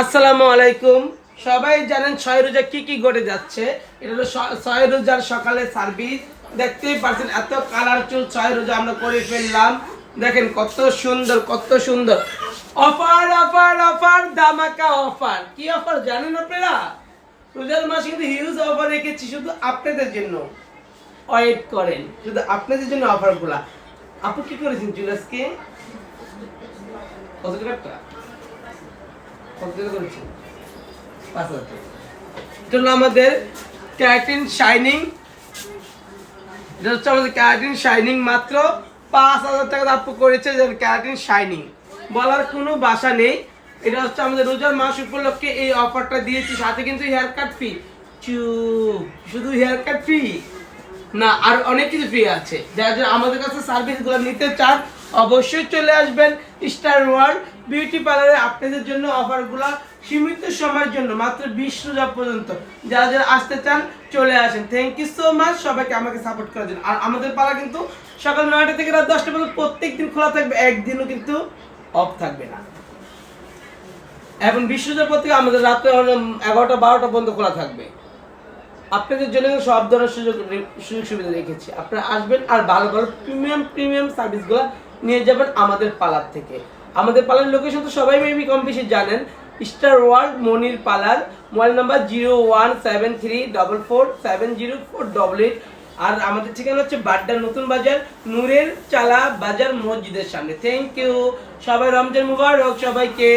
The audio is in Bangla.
আসসালামু আলাইকুম। সবাই জানেন ছয় রোজা কি কি ঘটে যাচ্ছে। এটা হলো ছয় রোজার সকালে সার্ভিস। দেখতেই পাচ্ছেন এত কালারফুল ছয় রোজা আমরা করে ফেললাম। দেখেন কত সুন্দর কত সুন্দর। অফার অফার অফার ধামাকা অফার। কি অফার জানেন আপনারা? রোজার মাসে কিন্তু হিউজ অফার রেখেছি শুধু আপনাদের জন্য। ওয়েট করেন, শুধু আপনাদের জন্য অফারগুলা। আপু কি করেছেন জুলাসকে? কত টাকা? আমাদের ক্যারাটিন শাইনিং, এটা হচ্ছে আমাদের ক্যারাটিন শাইনিং মাত্র 5,000 টাকা আপু করেছে। ক্যারাটিন শাইনিং বলার কোনো ভাষা নেই। এটা হচ্ছে আমাদের রোজার মাস উপলক্ষে এই অফারটা দিয়েছি, সাথে কিন্তু হেয়ার কাট ফ্রি। শুধু হেয়ার কাট ফ্রি না, আর অনেক কিছু ফ্রি আছে। যারা আমাদের কাছে সার্ভিসগুলো নিতে চান অবশ্যই চলে আসবেন স্টার ওয়ার্ল্ড বিউটি পার্লারে। আপনাদের জন্য অফারগুলো সীমিত সময়ের জন্য, মাত্র 20 রোজা পর্যন্ত। যারা যারা আসতে চান চলে আসেন। থ্যাংক ইউ সো মাচ সবাইকে আমাকে সাপোর্ট করার জন্য। আর আমাদের পাড়া কিন্তু সকাল 9টা থেকে রাত 10টা পর্যন্ত প্রত্যেক দিন খোলা থাকবে, একদিনও কিন্তু অফ থাকবে না। এখন 20 রোজার পর থেকে আমাদের রাত্রে 11টা 12টা পর্যন্ত খোলা থাকবে। আপনাদের জন্য সব ধরনের সুযোগ সুবিধা রেখেছি। আপনারা আসবেন আর ভালো ভালো প্রিমিয়াম সার্ভিসগুলো নিয়ে যাবেন আমাদের পার্লার থেকে। আমাদের পার্লার লোকেশন তো সবাই মেবি কম বেশি জানেন, স্টার ওয়ার্ল্ড মনির পার্লার। Mobile number 0173447048। আর আমাদের ঠিকানা হচ্ছে বাড্ডা নতুন বাজার, নূরের চালা বাজার মসজিদের সামনে। থ্যাংক ইউ সবাই, রমজান মুবারক সবাইকে।